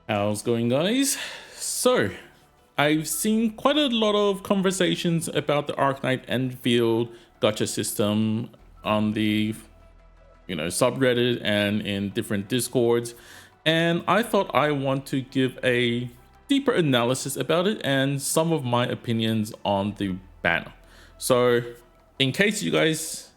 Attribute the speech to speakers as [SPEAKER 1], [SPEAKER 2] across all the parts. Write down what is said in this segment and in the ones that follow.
[SPEAKER 1] How's it going, guys? So, I've seen quite a lot of conversations about the Arknight Endfield gacha system on the subreddit and in different discords, and I thought I want to give a deeper analysis about it and some of my opinions on the banner. So, in case you guys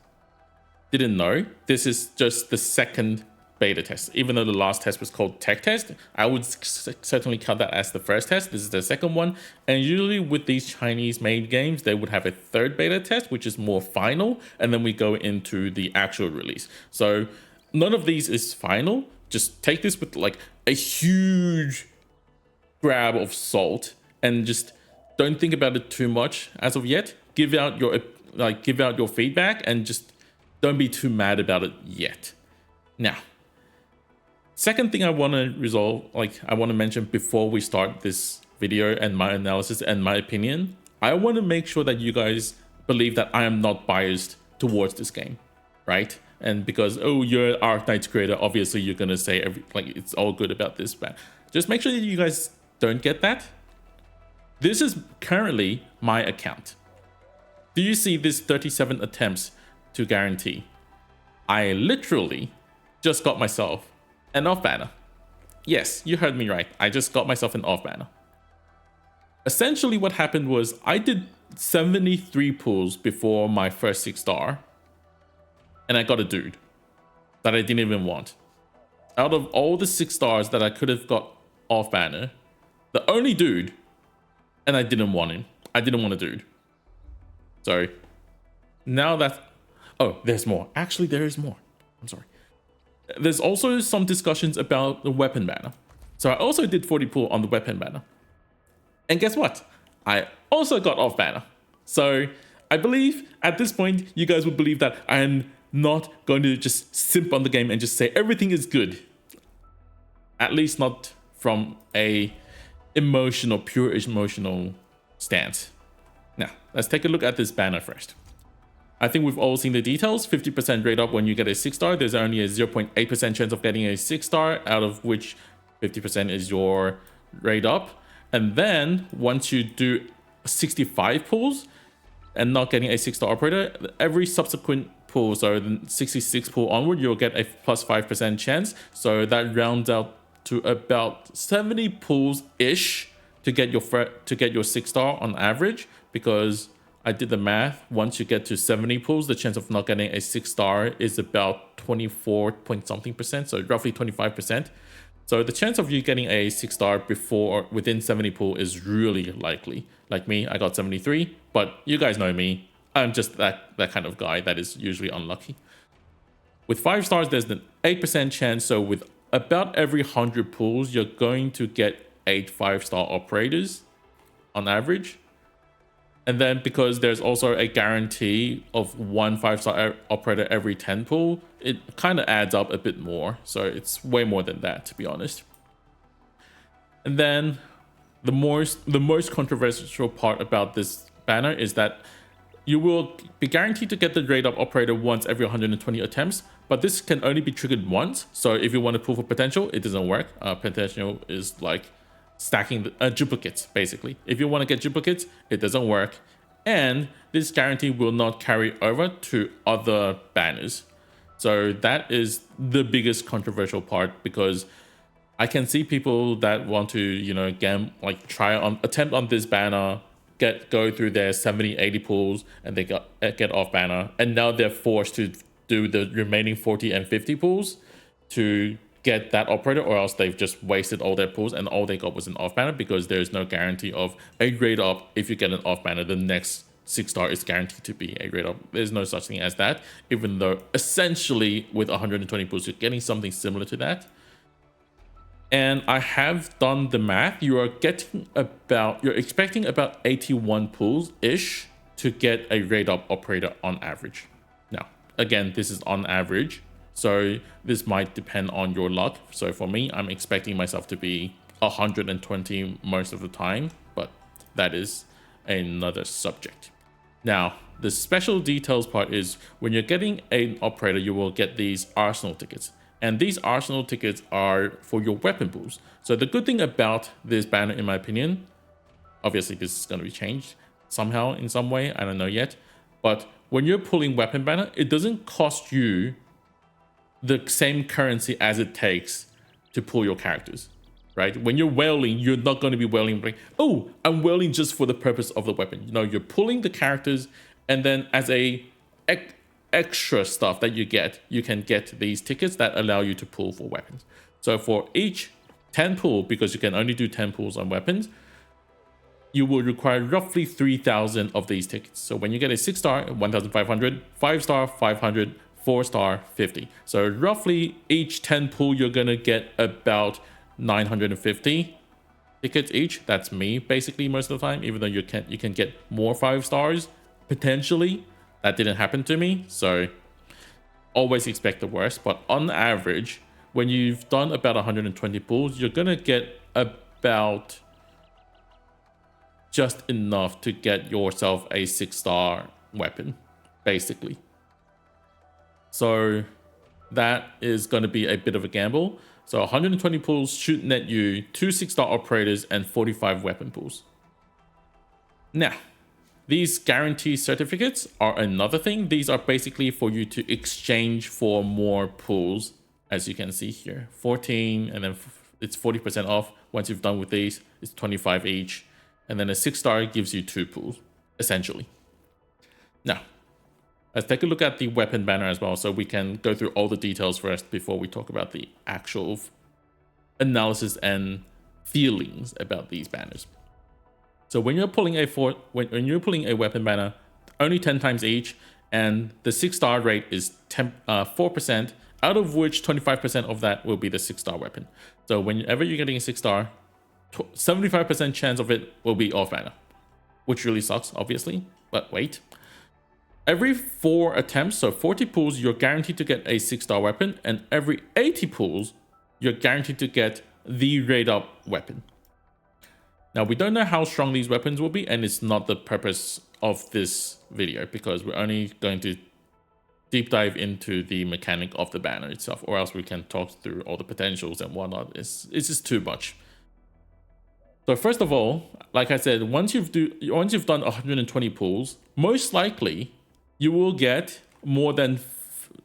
[SPEAKER 1] didn't know, this is just the second beta test. Even though the last test was called tech test, I would certainly count that as the first test. This is the second one. And usually with these Chinese made games, they would have a third beta test, which is more final. And then we go into the actual release. So none of these is final. Just take this with like a huge grab of salt and just don't think about it too much as of yet. Give out your feedback and just don't be too mad about it yet. Now, second thing I want to mention before we start this video and my analysis and my opinion, I want to make sure that you guys believe that I am not biased towards this game, right? And because, oh, you're Arknight's creator, obviously you're going to say it's all good about this, but just make sure that you guys don't get that. This is currently my account. Do you see this 37 attempts to guarantee? I literally just got myself an off banner. Yes, you heard me right. I just got myself an off banner. Essentially what happened was I did 73 pulls before my first 6-star, and I got a dude that I didn't even want. Out of all the 6 stars that I could have got off banner, the only dude, and I didn't want him. I didn't want a dude. So now that, oh, there's more. Actually, there is more. I'm sorry. There's also some discussions about the weapon banner. So I also did 40 pull on the weapon banner. And guess what? I also got off banner. So I believe at this point, you guys would believe that I am not going to just simp on the game and just say everything is good. At least not from a pure emotional stance. Now, let's take a look at this banner first. I think we've all seen the details. 50% rate up when you get a 6-star. There's only a 0.8% chance of getting a 6-star, out of which 50% is your rate up. And then once you do 65 pulls and not getting a 6-star operator, every subsequent pull, so the 66 pull onward, you'll get a plus 5% chance. So that rounds out to about 70 pulls ish to get your 6-star on average, because I did the math. Once you get to 70 pulls, the chance of not getting a 6-star is about 24 point something percent, so roughly 25%. So the chance of you getting a 6-star within 70 pull is really likely. Like me, I got 73, but you guys know me. I'm just that kind of guy that is usually unlucky. With 5 stars, there's an 8% chance. So with about every 100 pulls, you're going to get 8 5-star operators on average. And then because there's also a guarantee of 1 5-star operator every 10 pull, it kind of adds up a bit more. So it's way more than that, to be honest. And then the most controversial part about this banner is that you will be guaranteed to get the rate up operator once every 120 attempts, but this can only be triggered once. So if you want to pull for potential, it doesn't work. Potential is like stacking duplicates, basically. If you want to get duplicates, it doesn't work. And this guarantee will not carry over to other banners. So that is the biggest controversial part, because I can see people that want to, attempt on this banner, go through their 70, 80 pulls, and they get off banner. And now they're forced to do the remaining 40 and 50 pulls to get that operator, or else they've just wasted all their pulls and all they got was an off banner, because there's no guarantee of a rate up. If you get an off banner, the next 6-star is guaranteed to be a rate up. There's no such thing as that, even though essentially with 120 pulls, you're getting something similar to that. And I have done the math. You're expecting about 81 pulls ish to get a rate up operator on average. Now, again, this is on average, so this might depend on your luck. So for me, I'm expecting myself to be 120 most of the time, but that is another subject. Now, the special details part is when you're getting an operator, you will get these arsenal tickets. And these arsenal tickets are for your weapon pools. So the good thing about this banner, in my opinion, obviously this is going to be changed somehow in some way, I don't know yet, but when you're pulling weapon banner, it doesn't cost you the same currency as it takes to pull your characters, right? When you're whaling, you're not going to be whaling like, oh, I'm whaling just for the purpose of the weapon. You know, you're pulling the characters, and then as a extra stuff that you can get these tickets that allow you to pull for weapons. So for each 10 pull, because you can only do 10 pulls on weapons, you will require roughly 3,000 of these tickets. So when you get a 6-star, 1,500, 5-star, 500, 4-star, 50. So roughly each 10 pull, you're gonna get about 950 tickets each. That's me basically most of the time, even though you can get more 5-stars potentially. That didn't happen to me, so always expect the worst. But on average, when you've done about 120 pulls, you're gonna get about just enough to get yourself a 6-star weapon, basically. So that is going to be a bit of a gamble. So 120 pulls should net you 2 6-star operators and 45 weapon pulls. Now, these guarantee certificates are another thing. These are basically for you to exchange for more pulls, as you can see here. 14, and then it's 40% off. Once you've done with these, it's 25 each. And then a 6-star gives you 2 pulls, essentially. Now, let's take a look at the weapon banner as well, so we can go through all the details first before we talk about the actual analysis and feelings about these banners. So when you're pulling a weapon banner, only 10 times each, and the 6-star rate is 4%, out of which 25% of that will be the 6-star weapon. So whenever you're getting a 6-star, 75% chance of it will be off banner, which really sucks, obviously. But wait, every 4 attempts, so 40 pulls, you're guaranteed to get a 6-star weapon, and every 80 pulls, you're guaranteed to get the rate up weapon. Now, we don't know how strong these weapons will be, and it's not the purpose of this video, because we're only going to deep dive into the mechanic of the banner itself, or else we can talk through all the potentials and whatnot. It's just too much. So first of all, like I said, once you've done 120 pulls, most likely you will get more than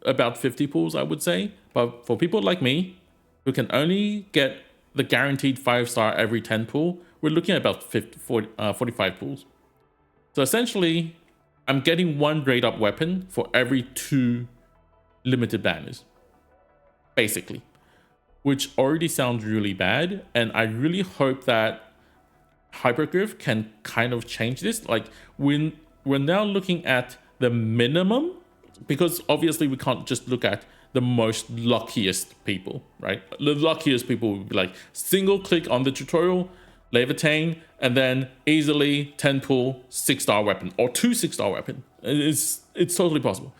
[SPEAKER 1] about 50 pulls, I would say. But for people like me, who can only get the guaranteed 5-star every 10 pull, we're looking at about 45 pulls. So essentially, I'm getting 1 rate up weapon for every 2 limited banners, basically, which already sounds really bad. And I really hope that Hyperglyph can kind of change this. Like, we're now looking at the minimum, because obviously we can't just look at the most luckiest people, right? The luckiest people would be like single click on the tutorial, levitate, and then easily 10 pull 6-star weapon or 2 6-star weapon. It's totally possible.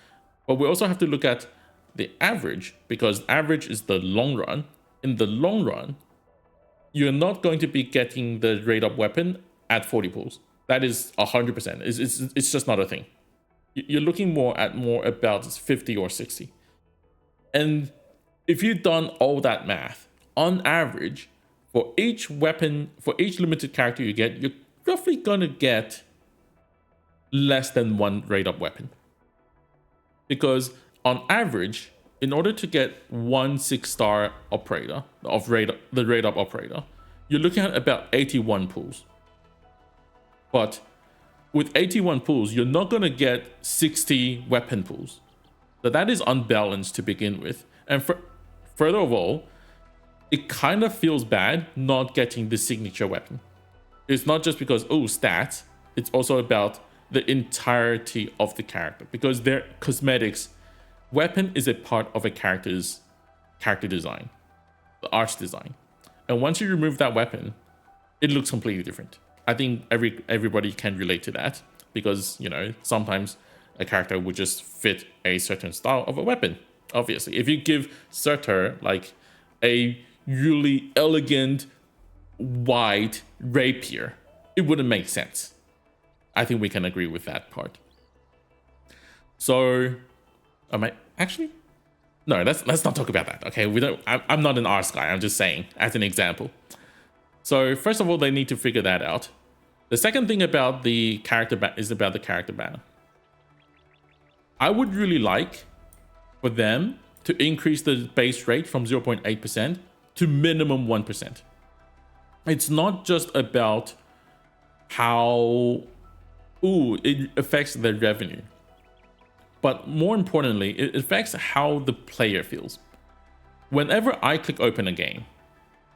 [SPEAKER 1] But we also have to look at the average, because average is the long run. In the long run, you're not going to be getting the rate up weapon at 40 pulls. That is 100%. It's just not a thing. You're looking more about 50 or 60. And if you've done all that math, on average, for each weapon, for each limited character you get, you're roughly gonna get less than 1 rate up weapon. Because on average, in order to get 1 6-star operator of the rate up operator, you're looking at about 81 pulls. But with 81 pulls, you're not going to get 60 weapon pulls. So that is unbalanced to begin with. And further of all, it kind of feels bad not getting the signature weapon. It's not just because, oh, stats. It's also about the entirety of the character, because their cosmetics. Weapon is a part of a character's character design, the arch design. And once you remove that weapon, it looks completely different. I think everybody can relate to that, because, you know, sometimes a character would just fit a certain style of a weapon. Obviously, if you give Surtur like a really elegant white rapier, it wouldn't make sense. I think we can agree with that part. So, am I actually? No, let's not talk about that. Okay, we don't. I'm not an arts guy. I'm just saying as an example. So first of all, they need to figure that out. The second thing about the character is about the character banner. I would really like for them to increase the base rate from 0.8% to minimum 1%. It's not just about how it affects their revenue, but more importantly, it affects how the player feels. Whenever I click open a game,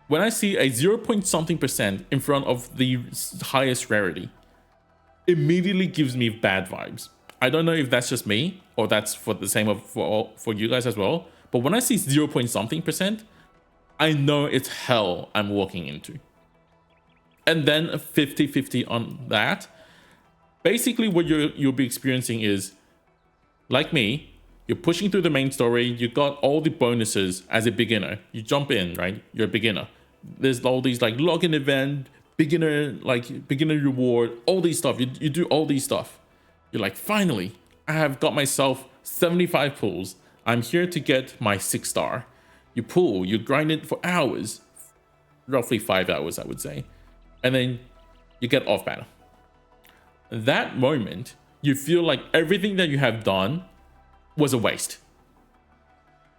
[SPEAKER 1] when I see a 0 point something percent in front of the highest rarity, immediately gives me bad vibes. I don't know if that's just me or that's for the same for you guys as well. But when I see 0 point something percent, I know it's hell I'm walking into. And then a 50-50 on that. Basically, what you'll be experiencing is, like me, you're pushing through the main story. You got all the bonuses as a beginner. You jump in, right? You're a beginner. There's all these like login event, beginner reward, all these stuff. You do all these stuff. You're like, finally, I have got myself 75 pulls. I'm here to get my 6-star. You pull, you grind it for hours, roughly 5 hours, I would say. And then you get off banner. That moment, you feel like everything that you have done was a waste.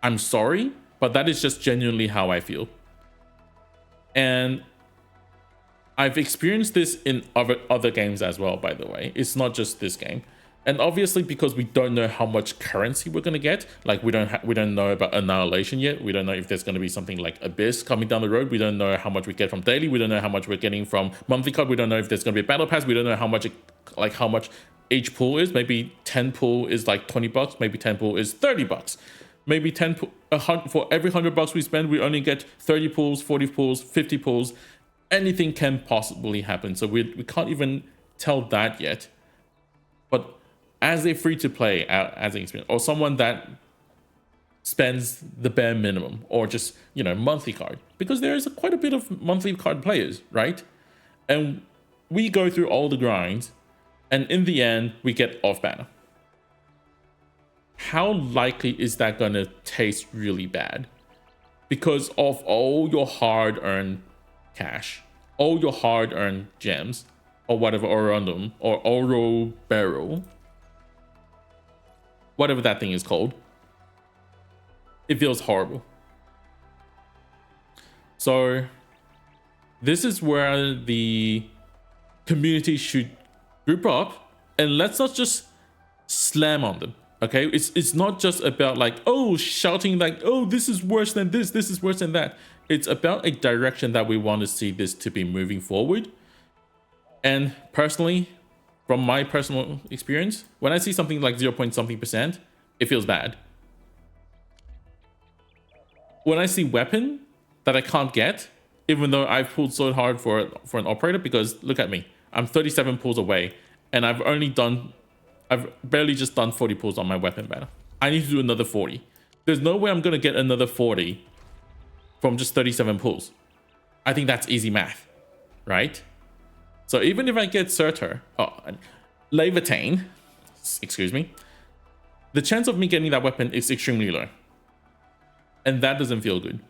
[SPEAKER 1] I'm sorry, but that is just genuinely how I feel. And I've experienced this in other games as well, by the way. It's not just this game. And obviously, because we don't know how much currency we're gonna get, like we don't know about Annihilation yet. We don't know if there's gonna be something like Abyss coming down the road. We don't know how much we get from daily. We don't know how much we're getting from monthly card. We don't know if there's gonna be a battle pass. We don't know how much each pool is. Maybe 10 pool is like $20. Maybe 10 pool is $30. Maybe 10 for every $100 we spend, we only get 30 pools, 40 pools, 50 pools. Anything can possibly happen. So we can't even tell that yet. But as a free-to-play, as an experience, or someone that spends the bare minimum, or just, monthly card, because there is quite a bit of monthly card players, right? And we go through all the grinds, and in the end, we get off banner. How likely is that going to taste really bad? Because of all your hard-earned cash, all your hard-earned gems, or whatever, Orundum, or Oro Barrel, whatever that thing is called, it feels horrible. So this is where the community should group up, and let's not just slam on them. Okay, it's not just about like, shouting like, this is worse than this is worse than that. It's about a direction that we want to see this to be moving forward. And personally, from my personal experience, when I see something like 0 point something percent, it feels bad. When I see weapon that I can't get, even though I've pulled so hard for an operator, because look at me, I'm 37 pulls away, and I've barely just done 40 pulls on my weapon banner. I need to do another 40. There's no way I'm gonna get another 40 from just 37 pulls. I think that's easy math, right? So even if I get Surtur, Levitain, excuse me, the chance of me getting that weapon is extremely low. And that doesn't feel good.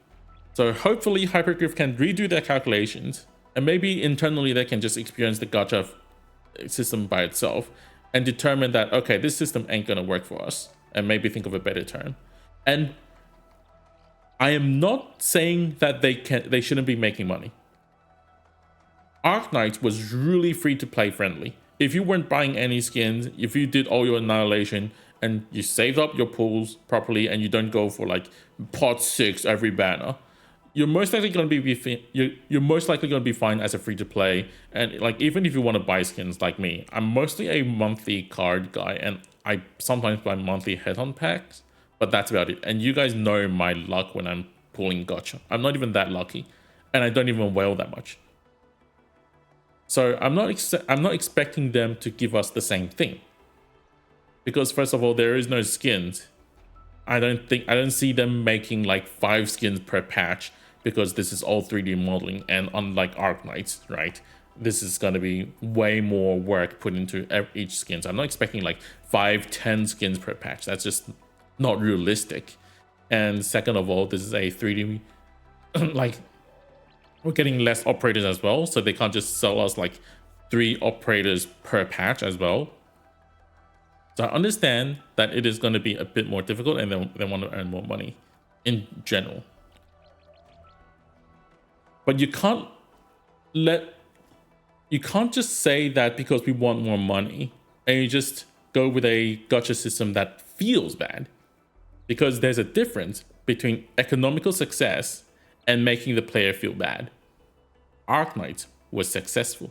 [SPEAKER 1] So hopefully Hypergriff can redo their calculations, and maybe internally they can just experience the gacha system by itself and determine that, okay, this system ain't gonna work for us, and maybe think of a better term. And I am not saying that they shouldn't be making money. Arknights was really free to play friendly. If you weren't buying any skins, if you did all your Annihilation and you saved up your pools properly and you don't go for like pot 6 every banner, you're most likely going to be fine as a free to play. And like, even if you want to buy skins like me, I'm mostly a monthly card guy, and I sometimes buy monthly headhunt packs, but that's about it. And you guys know my luck when I'm pulling gacha. I'm not even that lucky, and I don't even whale that much. So I'm not expecting them to give us the same thing, because first of all, there is no skins. I don't see them making like 5 skins per patch, because this is all 3D modeling, and unlike Arknights, right, this is going to be way more work put into each skin. So I'm not expecting like 5-10 skins per patch. That's just not realistic. And second of all, this is a 3D, like, we're getting less operators as well, so they can't just sell us like 3 operators per patch as well. So I understand that it is going to be a bit more difficult and they want to earn more money in general. But you can't just say that because we want more money and you just go with a gacha system that feels bad, because there's a difference between economical success and making the player feel bad. Arknight was successful,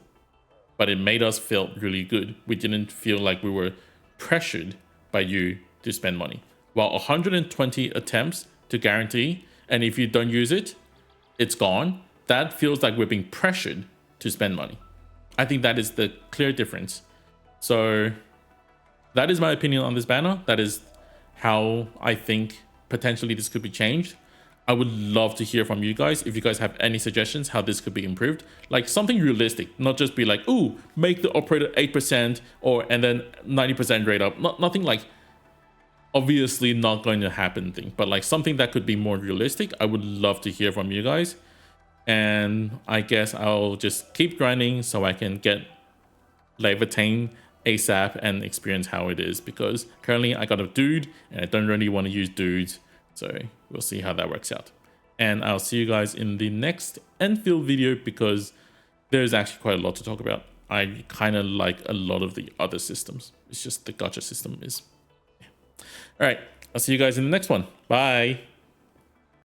[SPEAKER 1] but it made us feel really good. We didn't feel like we were pressured by you to spend money. While 120 attempts to guarantee, and if you don't use it, it's gone, that feels like we're being pressured to spend money. I think that is the clear difference. So that is my opinion on this banner. That is how I think potentially this could be changed. I would love to hear from you guys if you guys have any suggestions how this could be improved. Like something realistic, not just be like, ooh, make the operator 8% and then 90% rate up. Nothing like obviously not going to happen thing, but like something that could be more realistic. I would love to hear from you guys. And I guess I'll just keep grinding so I can get Levitain ASAP and experience how it is, because currently I got a dude and I don't really want to use dudes. So we'll see how that works out. And I'll see you guys in the next Endfield video, because there's actually quite a lot to talk about. I kind of like a lot of the other systems. It's just the gacha system is. Yeah. All right. I'll see you guys in the next one. Bye.